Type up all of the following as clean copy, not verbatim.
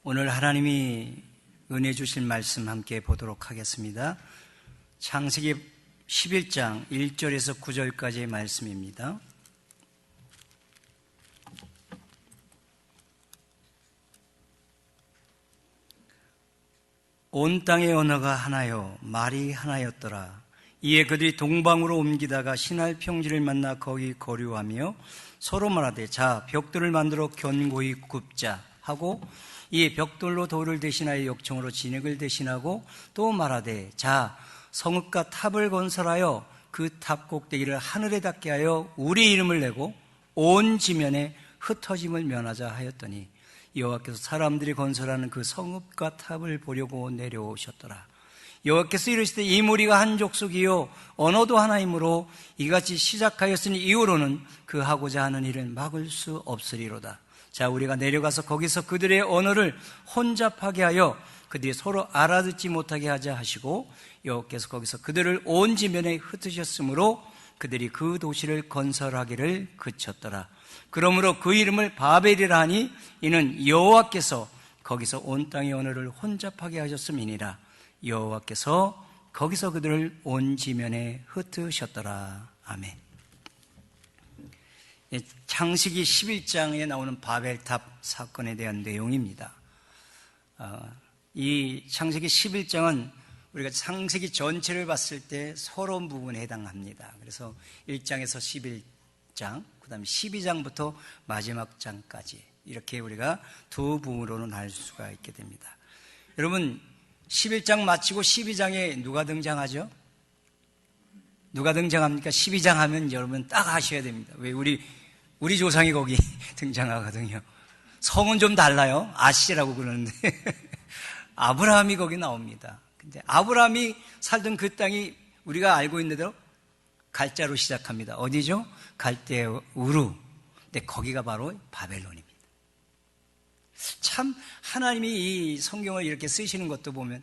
오늘 하나님이 은혜 주실 말씀 함께 보도록 하겠습니다. 창세기 11장 1절에서 9절까지의 말씀입니다. 온 땅의 언어가 하나요 말이 하나였더라. 이에 그들이 동방으로 옮기다가 신할 평지를 만나 거기 거류하며 서로 말하되 자 벽돌을 만들어 견고히 굽자 하고 이에 벽돌로 돌을 대신하여 역청으로 진흙을 대신하고 또 말하되 자 성읍과 탑을 건설하여 그 탑 꼭대기를 하늘에 닿게 하여 우리 이름을 내고 온 지면에 흩어짐을 면하자 하였더니 여호와께서 사람들이 건설하는 그 성읍과 탑을 보려고 내려오셨더라. 여호와께서 이르시되 이 무리가 한 족속이요 언어도 하나이므로 이같이 시작하였으니 이후로는 그 하고자 하는 일을 막을 수 없으리로다. 자 우리가 내려가서 거기서 그들의 언어를 혼잡하게 하여 그들이 서로 알아듣지 못하게 하자 하시고 여호와께서 거기서 그들을 온 지면에 흩으셨으므로 그들이 그 도시를 건설하기를 그쳤더라. 그러므로 그 이름을 바벨이라 하니 이는 여호와께서 거기서 온 땅의 언어를 혼잡하게 하셨음이니라. 여호와께서 거기서 그들을 온 지면에 흩으셨더라. 아멘. 창세기 11장에 나오는 바벨탑 사건에 대한 내용입니다. 이 창세기 11장은 우리가 창세기 전체를 봤을 때 서론 부분에 해당합니다. 그래서 1장에서 11장, 그 다음에 12장부터 마지막 장까지 이렇게 우리가 두 부분으로 나눌 수가 있게 됩니다. 여러분 11장 마치고 12장에 누가 등장하죠? 누가 등장합니까? 12장 하면 여러분 딱 아셔야 됩니다. 왜 우리 조상이 거기 등장하거든요. 성은 좀 달라요. 아시라고 그러는데 아브라함이 거기 나옵니다. 근데 아브라함이 살던 그 땅이 우리가 알고 있는 대로 갈자로 시작합니다. 어디죠? 갈대 우루. 근데 거기가 바로 바벨론입니다. 참 하나님이 이 성경을 이렇게 쓰시는 것도 보면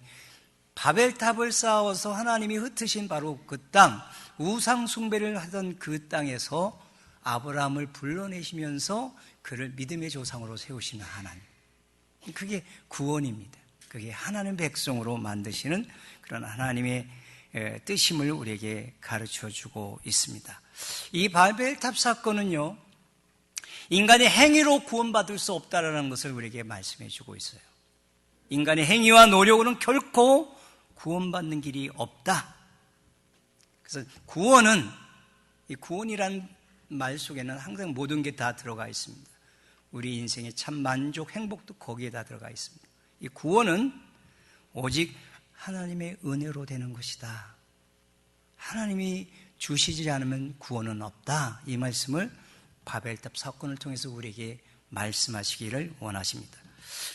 바벨탑을 쌓아서 하나님이 흩으신 바로 그 땅, 우상 숭배를 하던 그 땅에서 아브라함을 불러내시면서 그를 믿음의 조상으로 세우시는 하나님. 그게 구원입니다. 그게 하나님 백성으로 만드시는 그런 하나님의 뜻임을 우리에게 가르쳐주고 있습니다. 이 바벨탑 사건은요, 인간의 행위로 구원받을 수 없다라는 것을 우리에게 말씀해주고 있어요. 인간의 행위와 노력으로는 결코 구원받는 길이 없다. 그래서 이 구원이라는 말 속에는 항상 모든 게 다 들어가 있습니다. 우리 인생의 참 만족, 행복도 거기에 다 들어가 있습니다. 이 구원은 오직 하나님의 은혜로 되는 것이다. 하나님이 주시지 않으면 구원은 없다. 이 말씀을 바벨탑 사건을 통해서 우리에게 말씀하시기를 원하십니다.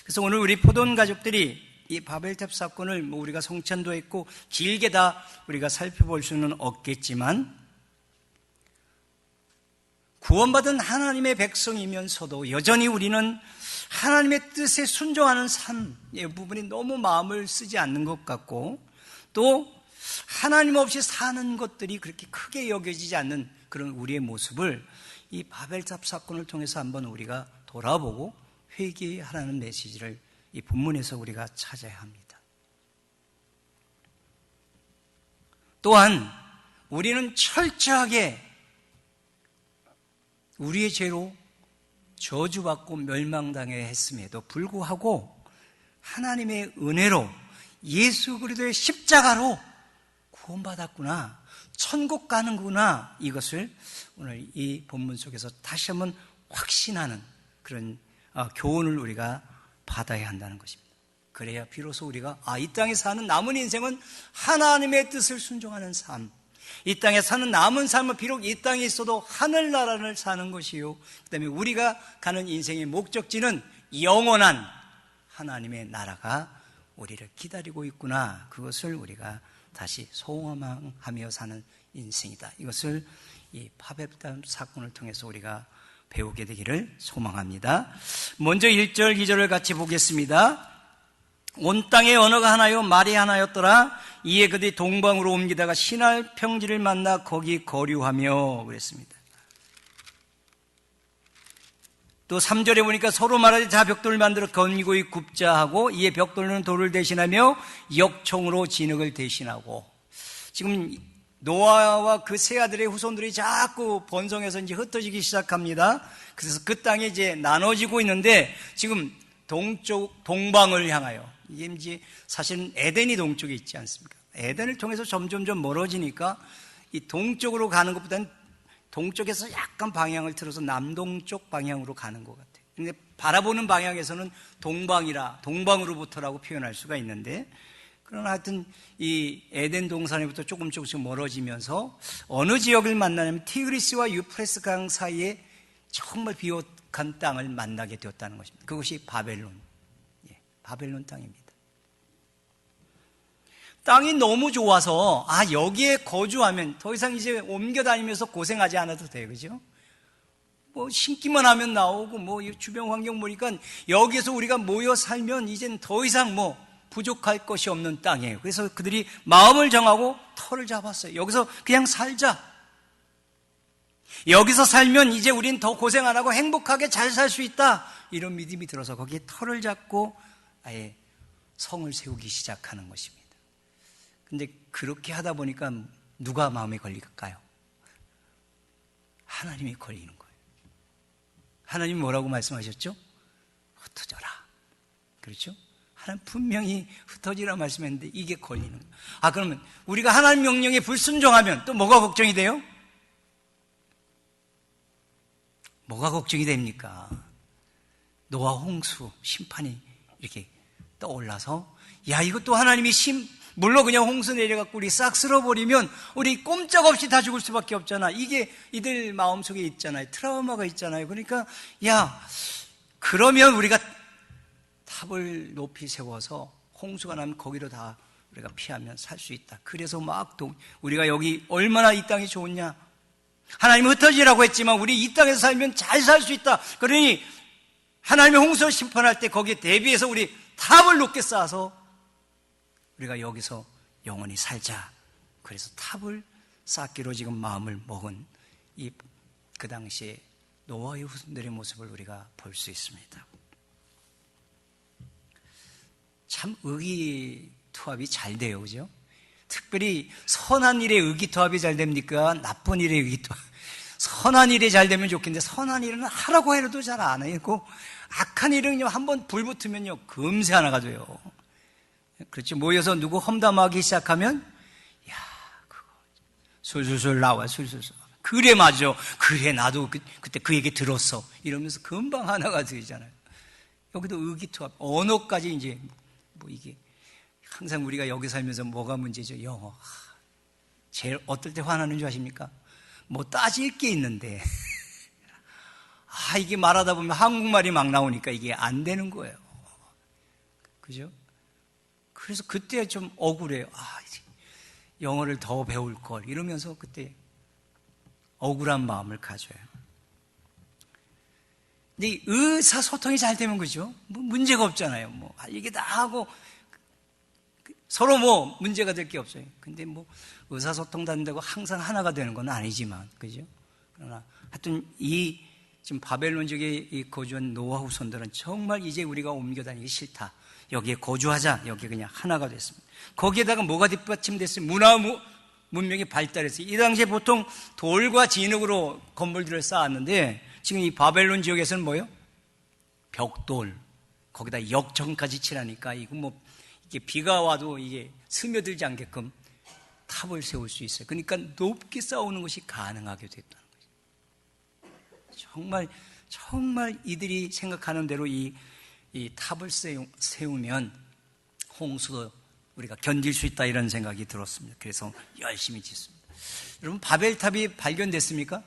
그래서 오늘 우리 포도원 가족들이 이 바벨탑 사건을 우리가 성찬도 했고 길게 다 우리가 살펴볼 수는 없겠지만 구원받은 하나님의 백성이면서도 여전히 우리는 하나님의 뜻에 순종하는 삶의 부분이 너무 마음을 쓰지 않는 것 같고 또 하나님 없이 사는 것들이 그렇게 크게 여겨지지 않는 그런 우리의 모습을 이 바벨탑 사건을 통해서 한번 우리가 돌아보고 회개하라는 메시지를 이 본문에서 우리가 찾아야 합니다. 또한 우리는 철저하게 우리의 죄로 저주받고 멸망당해야 했음에도 불구하고 하나님의 은혜로 예수 그리스도의 십자가로 구원받았구나, 천국 가는구나, 이것을 오늘 이 본문 속에서 다시 한번 확신하는 그런 교훈을 우리가 받아야 한다는 것입니다. 그래야 비로소 우리가 이 땅에 사는 남은 인생은 하나님의 뜻을 순종하는 삶, 이 땅에 사는 남은 삶은 비록 이 땅에 있어도 하늘나라를 사는 것이요, 그 다음에 우리가 가는 인생의 목적지는 영원한 하나님의 나라가 우리를 기다리고 있구나, 그것을 우리가 다시 소망하며 사는 인생이다. 이것을 이 바벨탑 사건을 통해서 우리가 배우게 되기를 소망합니다. 먼저 1절, 2절을 같이 보겠습니다. 온 땅의 언어가 하나요 말이 하나였더라. 이에 그들이 동방으로 옮기다가 신할 평지를 만나 거기 거류하며 그랬습니다. 또 3절에 보니까 서로 말하되 자 벽돌을 만들어 건고히 굽자 하고 이에 벽돌로는 돌을 대신하며 역총으로 진흙을 대신하고. 지금 노아와 그 세 아들의 후손들이 자꾸 번성해서 이제 흩어지기 시작합니다. 그래서 그 땅이 이제 나눠지고 있는데 지금 동방을 향하여, 이게 이제 사실은 에덴이 동쪽에 있지 않습니까? 에덴을 통해서 점점점 멀어지니까 이 동쪽으로 가는 것보다는 동쪽에서 약간 방향을 틀어서 남동쪽 방향으로 가는 것 같아요. 근데 바라보는 방향에서는 동방으로부터라고 표현할 수가 있는데, 그러나 하여튼 이 에덴 동산에부터 조금씩 멀어지면서 어느 지역을 만나냐면 티그리스와 유프레스 강 사이에 정말 비옥한 땅을 만나게 되었다는 것입니다. 그것이 바벨론, 바벨론 땅입니다. 땅이 너무 좋아서 여기에 거주하면 더 이상 이제 옮겨 다니면서 고생하지 않아도 돼요. 그죠? 뭐 심기만 하면 나오고 뭐 주변 환경 보니까 여기에서 우리가 모여 살면 이젠 더 이상 뭐 부족할 것이 없는 땅이에요. 그래서 그들이 마음을 정하고 터를 잡았어요. 여기서 그냥 살자. 여기서 살면 이제 우린 더 고생 안 하고 행복하게 잘 살 수 있다. 이런 믿음이 들어서 거기에 터를 잡고 아예 성을 세우기 시작하는 것입니다. 근데 그렇게 하다 보니까 누가 마음에 걸릴까요? 하나님이 걸리는 거예요. 하나님이 뭐라고 말씀하셨죠? 흩어져라. 그렇죠? 하나님 분명히 흩어지라 말씀했는데 이게 걸리는 거예요. 그러면 우리가 하나님 명령에 불순종하면 또 뭐가 걱정이 돼요? 뭐가 걱정이 됩니까? 노아 홍수 심판이 이렇게 떠올라서 이것도 하나님이 물론 그냥 홍수 내려갖고 우리 싹 쓸어버리면 우리 꼼짝없이 다 죽을 수밖에 없잖아. 이게 이들 마음속에 있잖아요. 트라우마가 있잖아요. 그러니까 그러면 우리가 탑을 높이 세워서 홍수가 나면 거기로 다 우리가 피하면 살 수 있다. 그래서 우리가 여기 얼마나 이 땅이 좋으냐. 하나님은 흩어지라고 했지만 우리 이 땅에서 살면 잘 살 수 있다. 그러니 하나님의 홍수를 심판할 때 거기에 대비해서 우리 탑을 높게 쌓아서 우리가 여기서 영원히 살자. 그래서 탑을 쌓기로 지금 마음을 먹은 그 당시에 노아의 후손들의 모습을 우리가 볼 수 있습니다. 참 의기투합이 잘 돼요. 그죠? 특별히 선한 일에 의기투합이 잘 됩니까? 나쁜 일에 의기투합. 선한 일이 잘 되면 좋겠는데 선한 일은 하라고 해도 잘 안 하고 악한 일은요 한번 불 붙으면요 금세 하나가 돼요. 그렇죠? 모여서 누구 험담하기 시작하면 그거 술술술 나와 술술술. 그래 맞아. 그래 나도 그때 그 얘기 들었어. 이러면서 금방 하나가 되잖아요. 여기도 의기투합. 언어까지 이제 이게 항상 우리가 여기 살면서 뭐가 문제죠? 영어. 제일 어떨 때 화나는 줄 아십니까? 따질 게 있는데 이게 말하다 보면 한국말이 막 나오니까 이게 안 되는 거예요. 그죠? 그래서 그때 좀 억울해요. 영어를 더 배울 걸 이러면서 그때 억울한 마음을 가져요. 근데 의사소통이 잘 되면 그죠? 문제가 없잖아요. 이게 다 하고 서로 문제가 될 게 없어요. 근데 의사소통도 안 되고 항상 하나가 되는 건 아니지만, 그죠? 그러나 하여튼 지금 바벨론 지역에 거주한 노아 후손들은 정말 이제 우리가 옮겨 다니기 싫다. 여기에 거주하자. 여기 그냥 하나가 됐습니다. 거기에다가 뭐가 뒷받침됐어요? 문명이 발달했어요. 이 당시에 보통 돌과 진흙으로 건물들을 쌓았는데 지금 이 바벨론 지역에서는 뭐예요? 벽돌. 거기다 역청까지 칠하니까 이게 비가 와도 이게 스며들지 않게끔 탑을 세울 수 있어요. 그러니까 높게 쌓아오는 것이 가능하게 됐다는 거죠. 정말 이들이 생각하는 대로 이 탑을 세우면 홍수도 우리가 견딜 수 있다 이런 생각이 들었습니다. 그래서 열심히 짓습니다. 여러분 바벨탑이 발견됐습니까?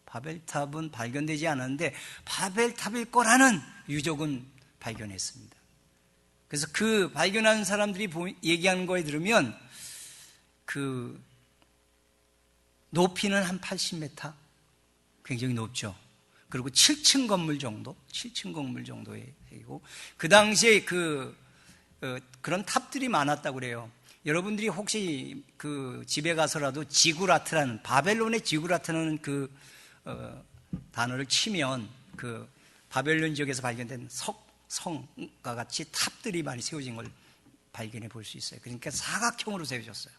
바벨탑은 발견되지 않았는데 바벨탑일 거라는 유적은 발견했습니다. 그래서 그 발견한 사람들이 얘기하는 거에 들으면 그 높이는 한 80m, 굉장히 높죠. 그리고 7층 건물 정도의 되고 그 당시에 그런 탑들이 많았다고 그래요. 여러분들이 혹시 그 집에 가서라도 지구라트라는 바벨론의 지구라트라는 단어를 치면 그 바벨론 지역에서 발견된 성과 같이 탑들이 많이 세워진 걸 발견해 볼 수 있어요. 그러니까 사각형으로 세워졌어요.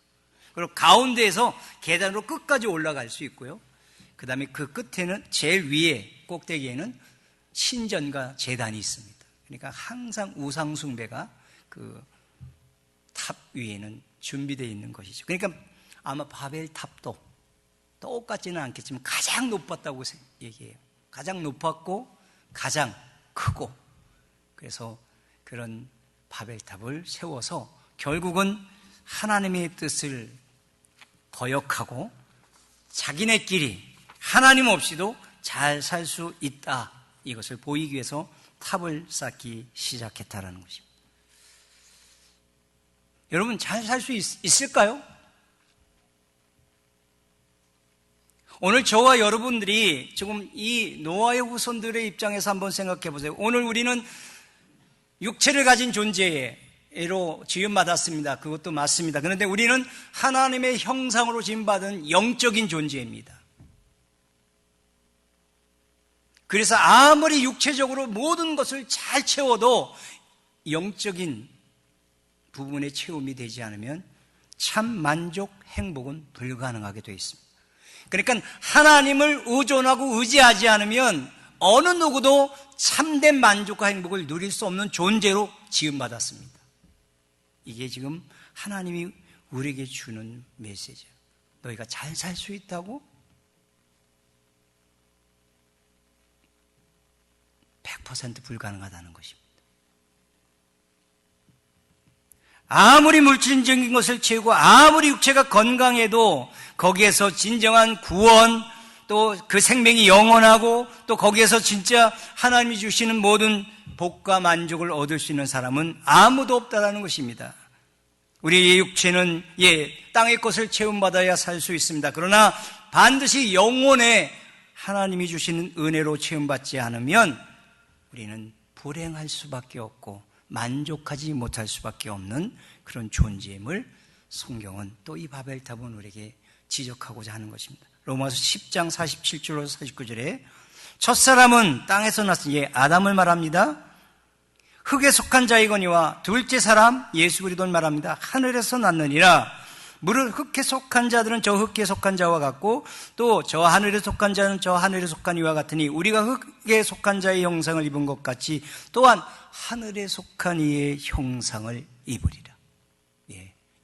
그리고 가운데에서 계단으로 끝까지 올라갈 수 있고요. 그 다음에 그 끝에는 제일 위에 꼭대기에는 신전과 제단이 있습니다. 그러니까 항상 우상숭배가 그 탑 위에는 준비되어 있는 것이죠. 그러니까 아마 바벨탑도 똑같지는 않겠지만 가장 높았다고 얘기해요. 가장 높았고 가장 크고, 그래서 그런 바벨탑을 세워서 결국은 하나님의 뜻을 거역하고 자기네끼리 하나님 없이도 잘 살 수 있다, 이것을 보이기 위해서 탑을 쌓기 시작했다라는 것입니다. 여러분, 잘 살 수 있을까요? 오늘 저와 여러분들이 지금 이 노아의 후손들의 입장에서 한번 생각해 보세요. 오늘 우리는 육체를 가진 존재로 지음받았습니다. 그것도 맞습니다. 그런데 우리는 하나님의 형상으로 지음받은 영적인 존재입니다. 그래서 아무리 육체적으로 모든 것을 잘 채워도 영적인 부분의 채움이 되지 않으면 참 만족, 행복은 불가능하게 되어 있습니다. 그러니까 하나님을 의존하고 의지하지 않으면 어느 누구도 참된 만족과 행복을 누릴 수 없는 존재로 지음받았습니다. 이게 지금 하나님이 우리에게 주는 메시지예요. 너희가 잘 살 수 있다고? 100% 불가능하다는 것입니다. 아무리 물질적인 것을 채우고 아무리 육체가 건강해도 거기에서 진정한 구원, 또 그 생명이 영원하고 또 거기에서 진짜 하나님이 주시는 모든 복과 만족을 얻을 수 있는 사람은 아무도 없다라는 것입니다. 우리의 육체는 땅의 것을 채움받아야 살 수 있습니다. 그러나 반드시 영혼에 하나님이 주시는 은혜로 채움받지 않으면 우리는 불행할 수밖에 없고 만족하지 못할 수밖에 없는 그런 존재임을 성경은 또 이 바벨탑은 우리에게 지적하고자 하는 것입니다. 로마서 10장 47절로 49절에 첫사람은 땅에서 났으니 아담을 말합니다. 흙에 속한 자이거니와 둘째 사람 예수 그리스도를 말합니다. 하늘에서 났느니라. 무릇 흙에 속한 자들은 저 흙에 속한 자와 같고 또 저 하늘에 속한 자는 저 하늘에 속한 이와 같으니 우리가 흙에 속한 자의 형상을 입은 것 같이 또한 하늘에 속한 이의 형상을 입으리라.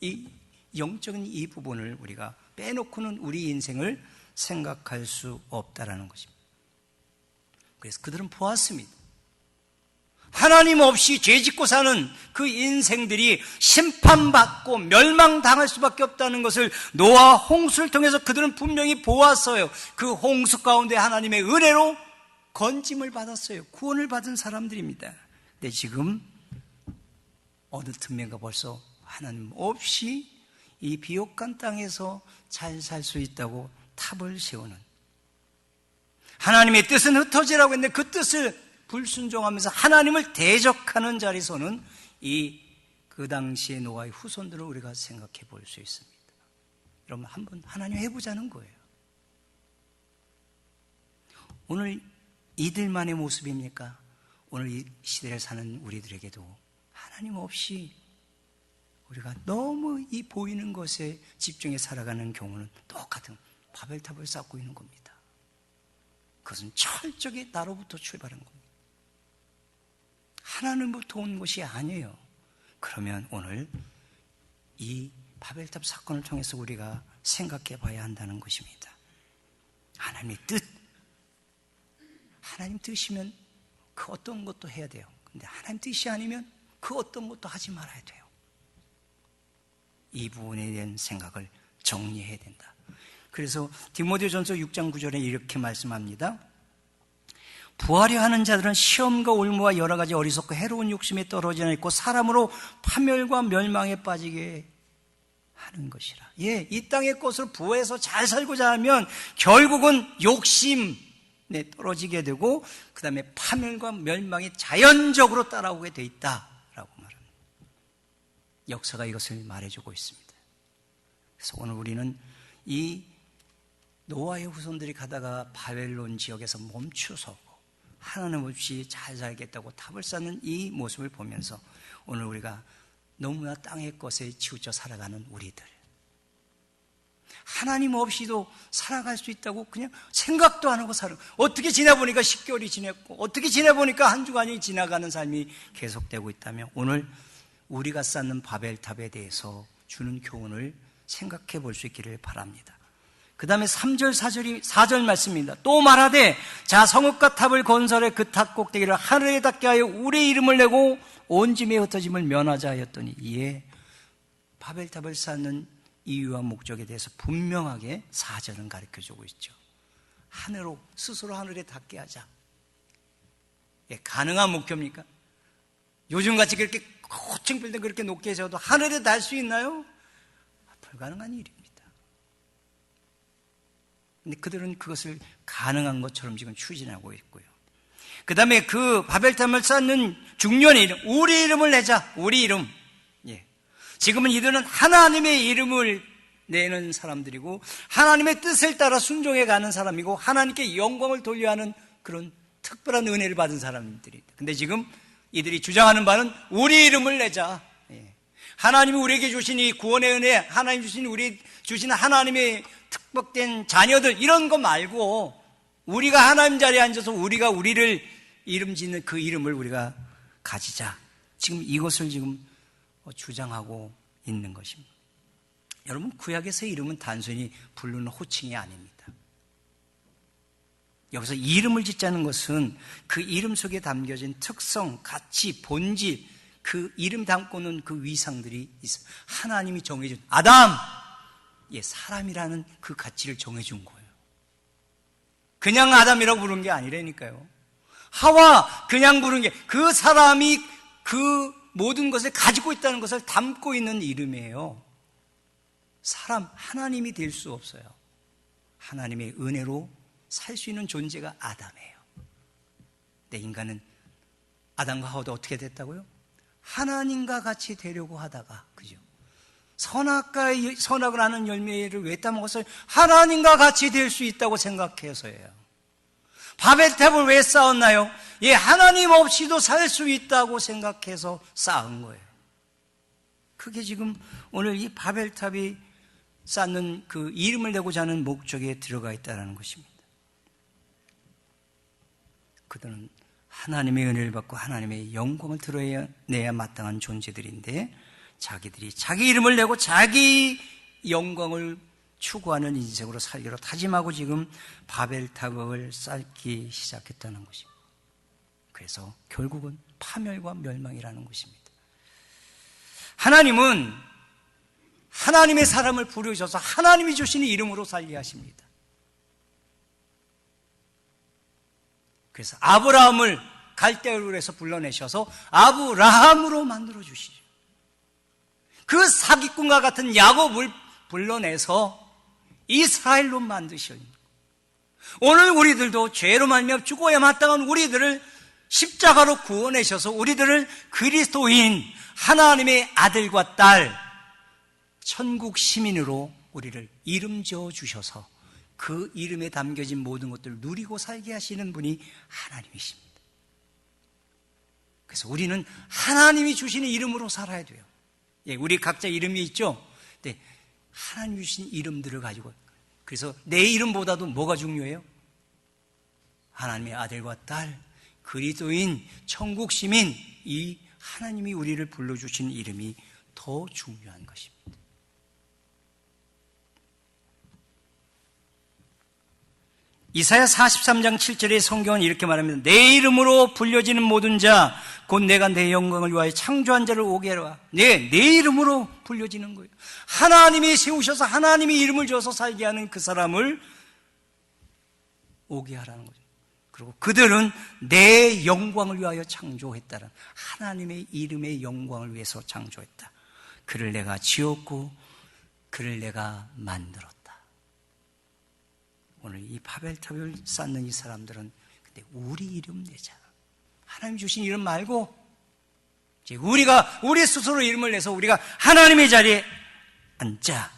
이 영적인 이 부분을 우리가 빼놓고는 우리 인생을 생각할 수 없다라는 것입니다. 그래서 그들은 보았습니다. 하나님 없이 죄짓고 사는 그 인생들이 심판받고 멸망당할 수밖에 없다는 것을 노아 홍수를 통해서 그들은 분명히 보았어요. 그 홍수 가운데 하나님의 은혜로 건짐을 받았어요. 구원을 받은 사람들입니다. 근데 지금 어느 틈엔가 벌써 하나님 없이 이 비옥한 땅에서 잘 살 수 있다고 탑을 세우는, 하나님의 뜻은 흩어지라고 했는데 그 뜻을 불순종하면서 하나님을 대적하는 자리에서는 그 당시의 노아의 후손들을 우리가 생각해 볼 수 있습니다. 여러분, 한번 하나님 해보자는 거예요. 오늘 이들만의 모습입니까? 오늘 이 시대를 사는 우리들에게도 하나님 없이 우리가 너무 이 보이는 것에 집중해 살아가는 경우는 똑같은 바벨탑을 쌓고 있는 겁니다. 그것은 철저히 나로부터 출발한 겁니다. 하나님부터 온 것이 아니에요. 그러면 오늘 이 바벨탑 사건을 통해서 우리가 생각해 봐야 한다는 것입니다. 하나님의 뜻, 하나님 뜻이면 그 어떤 것도 해야 돼요. 근데 하나님 뜻이 아니면 그 어떤 것도 하지 말아야 돼요. 이 부분에 대한 생각을 정리해야 된다. 그래서 디모데전서 6장 9절에 이렇게 말씀합니다. 부하려 하는 자들은 시험과 올무와 여러 가지 어리석고 해로운 욕심에 떨어져 있고 사람으로 파멸과 멸망에 빠지게 하는 것이라. 이 땅의 것으로 부해서 잘 살고자 하면 결국은 욕심에 떨어지게 되고 그 다음에 파멸과 멸망이 자연적으로 따라오게 돼 있다라고 말합니다. 역사가 이것을 말해주고 있습니다. 그래서 오늘 우리는 이 노아의 후손들이 가다가 바벨론 지역에서 멈추서 하나님 없이 잘 살겠다고 탑을 쌓는 이 모습을 보면서 오늘 우리가 너무나 땅의 것에 치우쳐 살아가는 우리들, 하나님 없이도 살아갈 수 있다고 그냥 생각도 안 하고 어떻게 지내보니까 10개월이 지냈고 어떻게 지내보니까 한 주간이 지나가는 삶이 계속되고 있다면 오늘 우리가 쌓는 바벨탑에 대해서 주는 교훈을 생각해 볼 수 있기를 바랍니다. 그 다음에 3절 4절 말씀입니다. 또 말하되 자 성읍과 탑을 건설해 그 탑 꼭대기를 하늘에 닿게 하여 우리의 이름을 내고 온 짐의 흩어짐을 면하자 하였더니, 이에 바벨탑을 쌓는 이유와 목적에 대해서 분명하게 4절은 가르쳐주고 있죠. 하늘로, 스스로 하늘에 닿게 하자. 예, 가능한 목표입니까? 요즘같이 그렇게 고층 빌딩 그렇게 높게 지어도 하늘에 닿을 수 있나요? 불가능한 일입니다. 근데 그들은 그것을 가능한 것처럼 지금 추진하고 있고요. 그 다음에 그 바벨탑을 쌓는 중요한 이름, 우리 이름을 내자. 우리 이름. 예. 지금은 이들은 하나님의 이름을 내는 사람들이고 하나님의 뜻을 따라 순종해 가는 사람이고 하나님께 영광을 돌려야 하는 그런 특별한 은혜를 받은 사람들이다. 근데 지금 이들이 주장하는 바는 우리 이름을 내자. 예. 하나님이 우리에게 주신 이 구원의 은혜, 하나님 주신 하나님의 특복된 자녀들, 이런 거 말고 우리가 하나님 자리에 앉아서 우리가 우리를 이름 짓는 그 이름을 우리가 가지자. 지금 이것을 지금 주장하고 있는 것입니다. 여러분, 구약에서의 이름은 단순히 부르는 호칭이 아닙니다. 여기서 이름을 짓자는 것은 그 이름 속에 담겨진 특성, 가치, 본질, 그 이름 담고는 그 위상들이 있어요. 하나님이 정해준 아담, 예, 사람이라는 그 가치를 정해준 거예요. 그냥 아담이라고 부른 게 아니라니까요. 하와 그냥 부른 게 그 사람이 그 모든 것을 가지고 있다는 것을 담고 있는 이름이에요. 사람, 하나님이 될 수 없어요. 하나님의 은혜로 살 수 있는 존재가 아담이에요. 근데 인간은 아담과 하와도 어떻게 됐다고요? 하나님과 같이 되려고 하다가, 그죠? 선악을 하는 열매를 왜 따먹었어요? 하나님과 같이 될 수 있다고 생각해서예요. 바벨탑을 왜 쌓았나요? 예, 하나님 없이도 살 수 있다고 생각해서 쌓은 거예요. 그게 지금 오늘 이 바벨탑이 쌓는 그 이름을 내고자 하는 목적에 들어가 있다는 것입니다. 그들은 하나님의 은혜를 받고 하나님의 영광을 드러내야 마땅한 존재들인데 자기들이 자기 이름을 내고 자기 영광을 추구하는 인생으로 살기로 다짐하고 지금 바벨탑을 쌓기 시작했다는 것입니다. 그래서 결국은 파멸과 멸망이라는 것입니다. 하나님은 하나님의 사람을 부르셔서 하나님이 주시는 이름으로 살게 하십니다. 그래서 아브라함을 갈대우르에서 불러내셔서 아브라함으로 만들어 주시죠. 그 사기꾼과 같은 야곱을 불러내서 이스라엘로 만드셔요. 오늘 우리들도 죄로 말미암아 죽어야 마땅한 우리들을 십자가로 구원하셔서 우리들을 그리스도인 하나님의 아들과 딸 천국 시민으로 우리를 이름 지어 주셔서 그 이름에 담겨진 모든 것들을 누리고 살게 하시는 분이 하나님이십니다. 그래서 우리는 하나님이 주시는 이름으로 살아야 돼요. 예, 우리 각자 이름이 있죠? 네, 하나님 주신 이름들을 가지고, 그래서 내 이름보다도 뭐가 중요해요? 하나님의 아들과 딸, 그리스도인, 천국 시민, 이 하나님이 우리를 불러주신 이름이 더 중요한 것입니다. 이사야 43장 7절의 성경은 이렇게 말합니다. 내 이름으로 불려지는 모든 자, 곧 내가 내 영광을 위하여 창조한 자를 오게 하라. 내 이름으로 불려지는 거예요. 하나님이 세우셔서 하나님이 이름을 줘서 살게 하는 그 사람을 오게 하라는 거죠. 그리고 그들은 내 영광을 위하여 창조했다는, 하나님의 이름의 영광을 위해서 창조했다. 그를 내가 지었고 그를 내가 만들었다. 오늘 이 바벨탑을 쌓는 이 사람들은 근데 우리 이름 내자. 하나님 주신 이름 말고 이제 우리 스스로 이름을 내서 우리가 하나님의 자리에 앉자.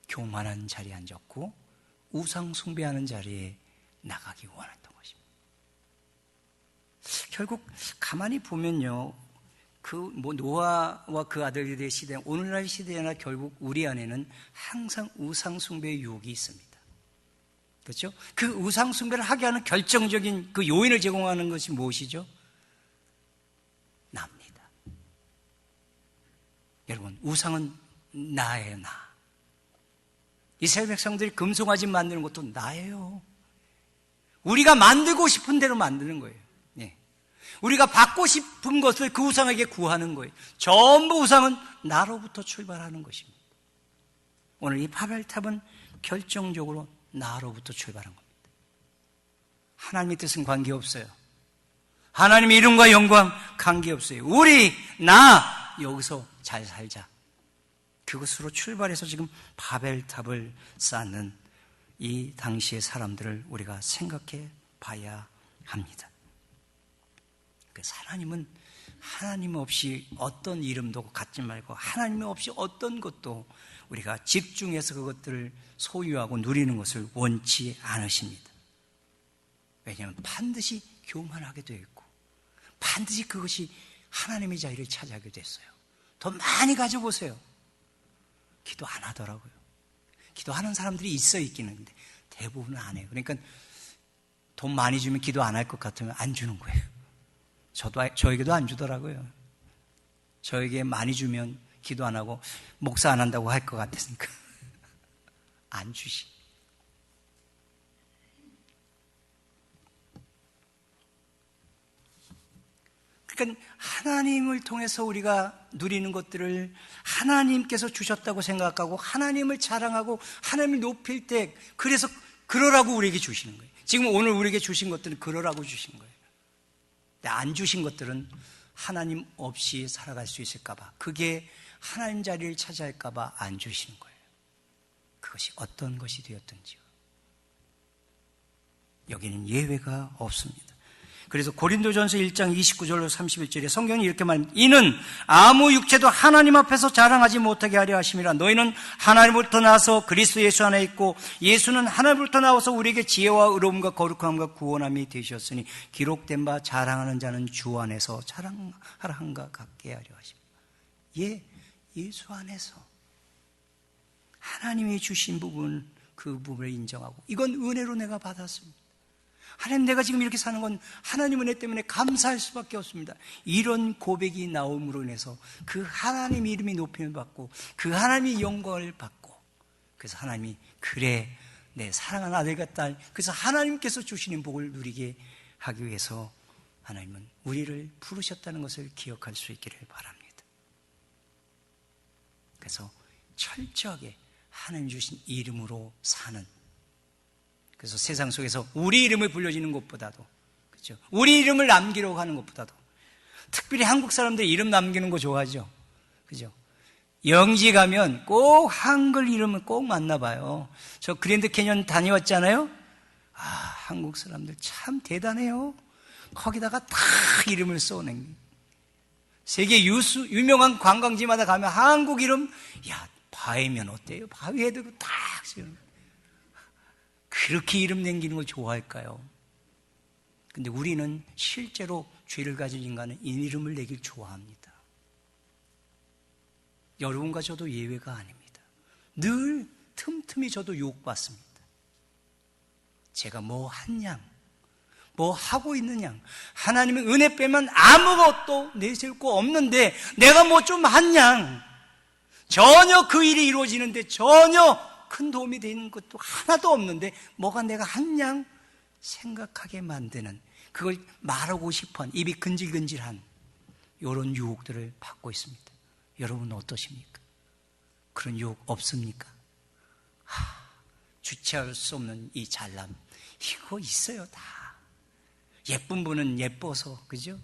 교만한 자리에 앉았고 우상 숭배하는 자리에 나가기 원했던 것입니다. 결국 가만히 보면요, 노아와 그 아들들의 시대, 오늘날 시대나 결국 우리 안에는 항상 우상숭배의 유혹이 있습니다. 그렇죠? 그 우상숭배를 하게 하는 결정적인 그 요인을 제공하는 것이 무엇이죠? 나입니다. 여러분, 우상은 나예요, 나. 이스라엘 백성들이 금송아지 만드는 것도 나예요. 우리가 만들고 싶은 대로 만드는 거예요. 예. 우리가 받고 싶은 것을 그 우상에게 구하는 거예요. 전부 우상은 나로부터 출발하는 것입니다. 오늘 이 바벨탑은 결정적으로 나로부터 출발한 겁니다. 하나님의 뜻은 관계없어요. 하나님의 이름과 영광 관계없어요. 우리, 나, 여기서 잘 살자. 그것으로 출발해서 지금 바벨탑을 쌓는 이 당시의 사람들을 우리가 생각해 봐야 합니다. 그래서 하나님은 하나님 없이 어떤 이름도 갖지 말고 하나님 없이 어떤 것도 우리가 집중해서 그것들을 소유하고 누리는 것을 원치 않으십니다. 왜냐하면 반드시 교만하게 되어 있고 반드시 그것이 하나님의 자리를 차지하게 됐어요. 더 많이 가져보세요. 기도 안 하더라고요. 기도하는 사람들이 있기는 한데 대부분은 안 해요. 그러니까 돈 많이 주면 기도 안 할 것 같으면 안 주는 거예요. 저에게도 안 주더라고요. 저에게 많이 주면 기도 안 하고 목사 안 한다고 할 것 같았으니까 안 주시. 그러니까 하나님을 통해서 우리가 누리는 것들을 하나님께서 주셨다고 생각하고 하나님을 자랑하고 하나님을 높일 때 그래서 그러라고 우리에게 주시는 거예요. 지금 오늘 우리에게 주신 것들은 그러라고 주신 거예요. 근데 안 주신 것들은 하나님 없이 살아갈 수 있을까 봐, 그게 하나님 자리를 차지할까 봐 안 주시는 거예요. 그것이 어떤 것이 되었든지요. 여기는 예외가 없습니다. 그래서 고린도전서 1장 29절로 31절에 성경이 이렇게 말합니다. 이는 아무 육체도 하나님 앞에서 자랑하지 못하게 하려 하심이라. 너희는 하나님으로부터 나와서 그리스도 예수 안에 있고 예수는 하나님으로부터 나와서 우리에게 지혜와 의로움과 거룩함과 구원함이 되셨으니 기록된 바 자랑하는 자는 주 안에서 자랑하라 한가 같게 하려 하십니다. 예, 예수 안에서 하나님이 주신 부분, 그 부분을 인정하고 이건 은혜로 내가 받았습니다. 하나님, 내가 지금 이렇게 사는 건 하나님 은혜 때문에 감사할 수밖에 없습니다. 이런 고백이 나옴으로 인해서 그 하나님 이름이 높임을 받고 그 하나님의 영광을 받고, 그래서 하나님이 그래 내 사랑하는 아들과 딸, 그래서 하나님께서 주시는 복을 누리게 하기 위해서 하나님은 우리를 부르셨다는 것을 기억할 수 있기를 바랍니다. 그래서 철저하게 하나님 주신 이름으로 사는, 그래서 세상 속에서 우리 이름을 불려지는 것보다도, 그렇죠? 우리 이름을 남기려고 하는 것보다도, 특별히 한국 사람들이 이름 남기는 거 좋아하죠? 그죠? 영지 가면 꼭 한글 이름을 꼭 만나봐요. 저 그랜드 캐년 다녀왔잖아요? 아, 한국 사람들 참 대단해요. 거기다가 다 이름을 써오는. 세계 유명한 관광지마다 가면 한국 이름, 야, 바위면 어때요? 바위에도 딱 쓰는. 그렇게 이름 남기는 걸 좋아할까요? 근데 우리는 실제로 죄를 가진 인간은 이 이름을 내길 좋아합니다. 여러분과 저도 예외가 아닙니다. 늘 틈틈이 저도 유혹받습니다. 제가 뭐 한 양, 뭐 하고 있는 양, 하나님의 은혜 빼면 아무것도 내세울 거 없는데 내가 뭐 좀 한 양, 전혀 그 일이 이루어지는데 전혀 큰 도움이 되는 것도 하나도 없는데 뭐가 내가 한 양 생각하게 만드는, 그걸 말하고 싶어한, 입이 근질근질한 이런 유혹들을 받고 있습니다. 여러분은 어떠십니까? 그런 유혹 없습니까? 주체할 수 없는 이 잘남, 이거 있어요. 다 예쁜 분은 예뻐서, 그죠?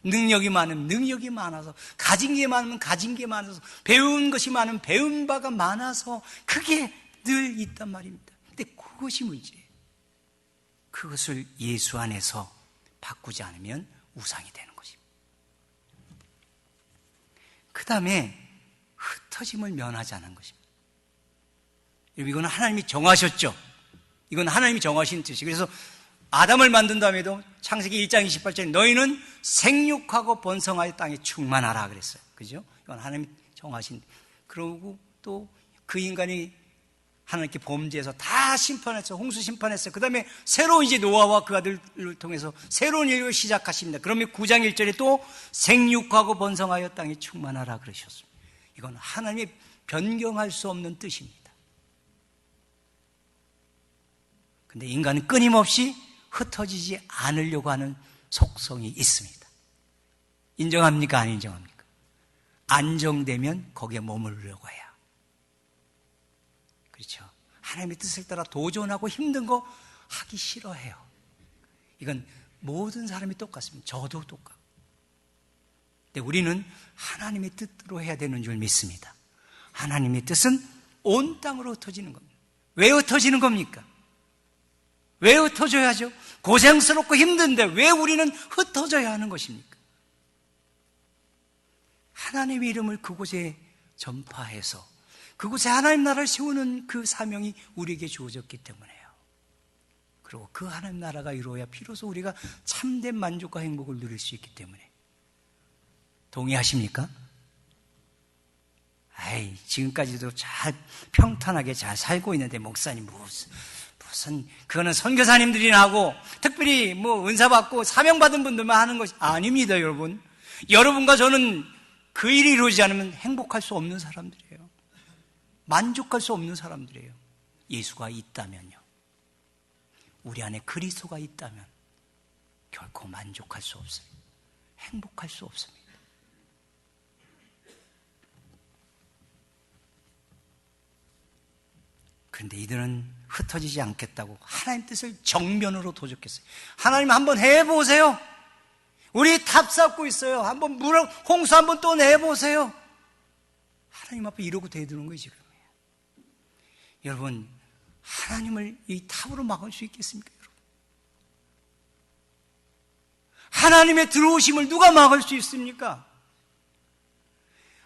능력이 많으면 능력이 많아서, 가진 게 많으면 가진 게 많아서, 배운 것이 많으면 배운 바가 많아서, 그게 늘 있단 말입니다. 근데 그것이 문제예요. 그것을 예수 안에서 바꾸지 않으면 우상이 되는 것입니다. 그 다음에 흩어짐을 면하자는 것입니다. 이거는 하나님이 정하셨죠. 이건 하나님이 정하신 뜻이에요. 그래서 아담을 만든 다음에도 창세기 1장 28절에 너희는 생육하고 번성하여 땅에 충만하라 그랬어요. 그죠? 이건 하나님이 정하신. 그러고 또 그 인간이 하나님께 범죄해서 다 심판했어. 홍수 심판했어요. 그 다음에 새로운 이제 노아와 그 아들을 통해서 새로운 일을 시작하십니다. 그러면 9장 1절에 또 생육하고 번성하여 땅에 충만하라 그러셨습니다. 이건 하나님이 변경할 수 없는 뜻입니다. 근데 인간은 끊임없이 흩어지지 않으려고 하는 속성이 있습니다. 인정합니까? 안 인정합니까? 안정되면 거기에 머무르려고 해요. 그렇죠? 하나님의 뜻을 따라 도전하고 힘든 거 하기 싫어해요. 이건 모든 사람이 똑같습니다. 저도 똑같고. 근데 우리는 하나님의 뜻대로 해야 되는 줄 믿습니다. 하나님의 뜻은 온 땅으로 흩어지는 겁니다. 왜 흩어지는 겁니까? 왜 흩어져야죠? 고생스럽고 힘든데 왜 우리는 흩어져야 하는 것입니까? 하나님의 이름을 그곳에 전파해서 그곳에 하나님 나라를 세우는 그 사명이 우리에게 주어졌기 때문에요. 그리고 그 하나님 나라가 이루어야 비로소 우리가 참된 만족과 행복을 누릴 수 있기 때문에. 동의하십니까? 지금까지도 잘 평탄하게 잘 살고 있는데 목사님 무슨 그거는 선교사님들이나 하고 특별히 은사 받고 사명 받은 분들만 하는 것이 아닙니다, 여러분. 여러분과 저는 그 일이 이루어지지 않으면 행복할 수 없는 사람들이에요. 만족할 수 없는 사람들이에요. 예수가 있다면요. 우리 안에 그리스도가 있다면 결코 만족할 수 없어요. 행복할 수 없습니다. 그런데 이들은 흩어지지 않겠다고 하나님 뜻을 정면으로 도적했어요. 하나님 한번 해보세요. 우리 탑 쌓고 있어요. 한번 홍수 한번 또 내보세요. 하나님 앞에 이러고 대드는 거예요, 지금. 여러분, 하나님을 이 탑으로 막을 수 있겠습니까, 여러분? 하나님의 들어오심을 누가 막을 수 있습니까?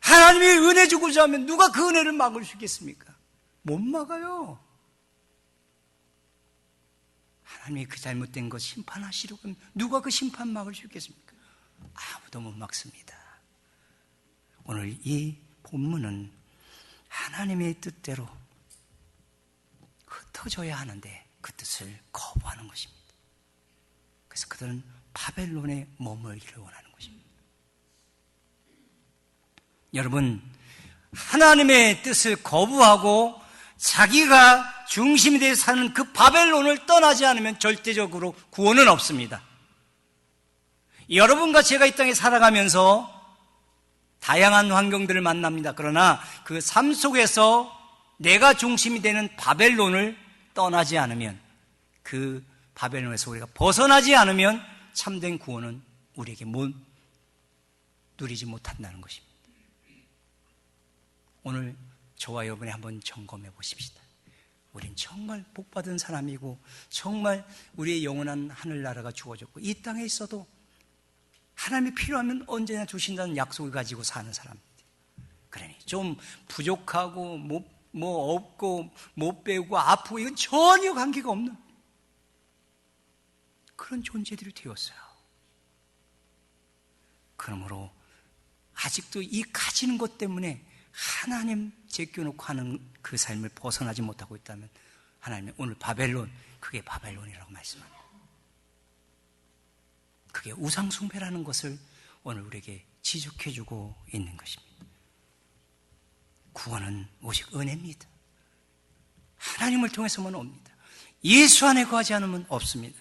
하나님이 은혜 주고자 하면 누가 그 은혜를 막을 수 있겠습니까? 못 막아요. 하나님이 그 잘못된 것 심판하시려고 하면 누가 그 심판 막을 수 있겠습니까? 아무도 못 막습니다. 오늘 이 본문은 하나님의 뜻대로 흩어져야 하는데 그 뜻을 거부하는 것입니다. 그래서 그들은 바벨론에 머물기를 원하는 것입니다. 여러분, 하나님의 뜻을 거부하고 자기가 중심이 되어 사는 그 바벨론을 떠나지 않으면 절대적으로 구원은 없습니다. 여러분과 제가 이 땅에 살아가면서 다양한 환경들을 만납니다. 그러나 그 삶 속에서 내가 중심이 되는 바벨론을 떠나지 않으면, 그 바벨론에서 우리가 벗어나지 않으면 참된 구원은 우리에게 누리지 못한다는 것입니다. 오늘 저와 여러분이 한번 점검해 보십시다. 우린 정말 복받은 사람이고 정말 우리의 영원한 하늘나라가 주어졌고 이 땅에 있어도 하나님이 필요하면 언제나 주신다는 약속을 가지고 사는 사람입니다. 그러니 좀 부족하고 없고 못 배우고 아프고 이건 전혀 관계가 없는 그런 존재들이 되었어요. 그러므로 아직도 이 가지는 것 때문에 하나님 제껴놓고 하는 그 삶을 벗어나지 못하고 있다면 하나님은 오늘 바벨론, 그게 바벨론이라고 말씀합니다. 그게 우상숭배라는 것을 오늘 우리에게 지적해주고 있는 것입니다. 구원은 오직 은혜입니다. 하나님을 통해서만 옵니다. 예수 안에 거하지 않으면 없습니다.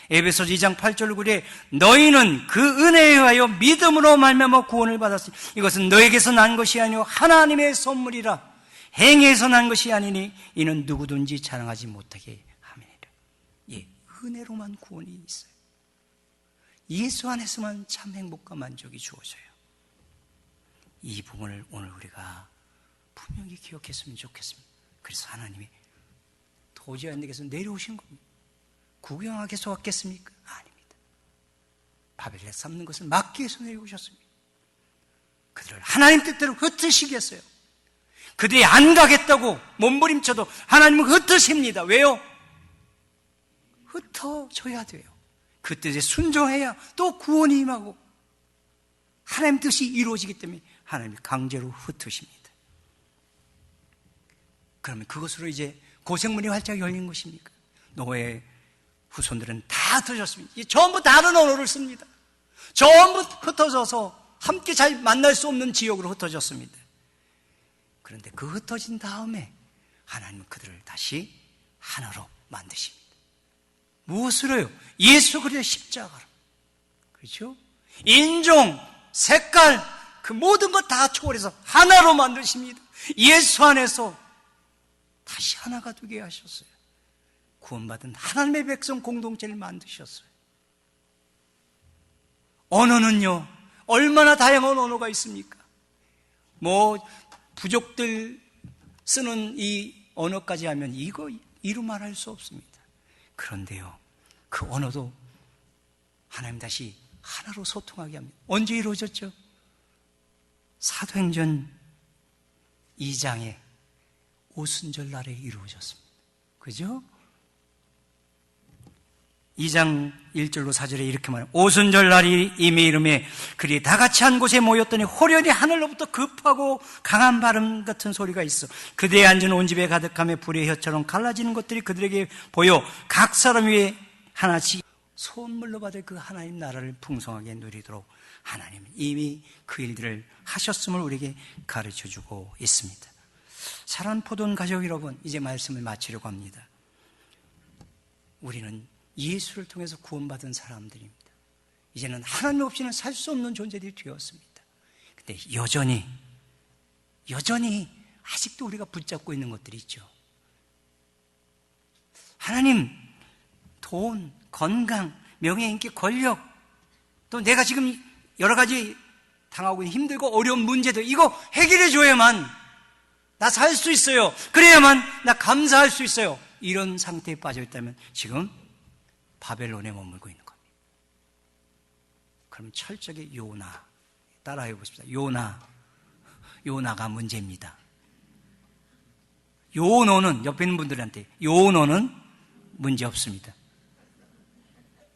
에베소서 2장 8절 9절에 너희는 그 은혜에 의하여 믿음으로 말미암아 구원을 받았으니 이것은 너에게서 난 것이 아니요 하나님의 선물이라. 행위에서 난 것이 아니니 이는 누구든지 자랑하지 못하게 함이니라. 예, 은혜로만 구원이 있어요. 예수 안에서만 참 행복과 만족이 주어져요. 이 부분을 오늘 우리가 분명히 기억했으면 좋겠습니다. 그래서 하나님이 도저히 안 되겠어 내려오신 겁니다. 구경하기 위해서 왔겠습니까? 아닙니다. 바벨에 삼는 것을 막기 위해서 내려오셨습니다. 그들을 하나님 뜻대로 흩으시겠어요. 그들이 안 가겠다고 몸부림쳐도 하나님은 흩으십니다. 왜요? 흩어져야 돼요. 그 뜻에 순종해야 또 구원이 임하고 하나님 뜻이 이루어지기 때문에 하나님이 강제로 흩으십니다. 그러면 그것으로 이제 고생문이 활짝 열린 것입니까? 노아의 후손들은 다 흩어졌습니다. 전부 다른 언어를 씁니다. 전부 흩어져서 함께 잘 만날 수 없는 지역으로 흩어졌습니다. 그런데 그 흩어진 다음에 하나님은 그들을 다시 하나로 만드십니다. 무엇으로요? 예수 그리스도의 십자가로. 그렇죠? 인종, 색깔, 그 모든 것 다 초월해서 하나로 만드십니다. 예수 안에서 다시 하나가 되게 하셨어요. 구원받은 하나님의 백성 공동체를 만드셨어요. 언어는요, 얼마나 다양한 언어가 있습니까? 부족들 쓰는 이 언어까지 하면 이거 이루 말할 수 없습니다. 그런데요, 그 언어도 하나님 다시 하나로 소통하게 합니다. 언제 이루어졌죠? 사도행전 2장의 오순절 날에 이루어졌습니다. 그죠? 2장 1절로 4절에 이렇게 말해요. 오순절 날이 이미 이름에 그리 다 같이 한 곳에 모였더니 호련히 하늘로부터 급하고 강한 바람 같은 소리가 있어 그들의 앉은 온 집에 가득하며 불의 혀처럼 갈라지는 것들이 그들에게 보여 각 사람 위에 하나씩 선물로 받을 그 하나님 나라를 풍성하게 누리도록 하나님은 이미 그 일들을 하셨음을 우리에게 가르쳐주고 있습니다. 사랑하는 포도원 가족 여러분, 이제 말씀을 마치려고 합니다. 우리는 예수를 통해서 구원받은 사람들입니다. 이제는 하나님 없이는 살 수 없는 존재들이 되었습니다. 근데 여전히 아직도 우리가 붙잡고 있는 것들이 있죠. 하나님, 돈, 건강, 명예, 인기, 권력, 또 내가 지금 여러 가지 당하고 있는 힘들고 어려운 문제들, 이거 해결해 줘야만 나 살 수 있어요. 그래야만 나 감사할 수 있어요. 이런 상태에 빠져 있다면 지금 바벨론에 머물고 있는 겁니다. 그럼 철저하게 요나 따라해 보십시다. 요나가 문제입니다. 요노는 옆에 있는 분들한테 요노는 문제 없습니다.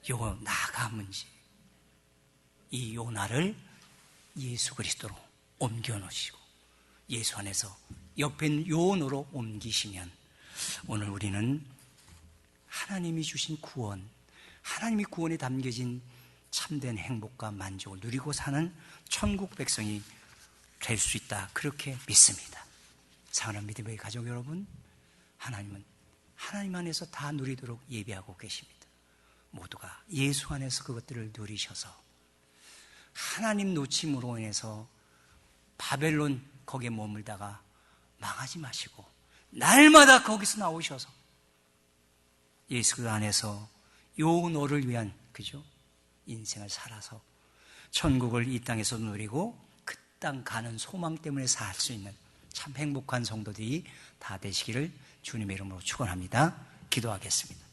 요나가 문제. 이 요나를 예수 그리스도로 옮겨 놓으시고 예수 안에서 옆에 있는 요노로 옮기시면 오늘 우리는 하나님이 주신 구원, 하나님이 구원에 담겨진 참된 행복과 만족을 누리고 사는 천국 백성이 될 수 있다, 그렇게 믿습니다. 사랑하는 믿음의 가족 여러분, 하나님은 하나님 안에서 다 누리도록 예비하고 계십니다. 모두가 예수 안에서 그것들을 누리셔서 하나님 놓침으로 인해서 바벨론 거기에 머물다가 망하지 마시고 날마다 거기서 나오셔서 예수 그 안에서 요노를 위한, 그죠? 인생을 살아서 천국을 이 땅에서 누리고 그 땅 가는 소망 때문에 살 수 있는 참 행복한 성도들이 다 되시기를 주님의 이름으로 축원합니다. 기도하겠습니다.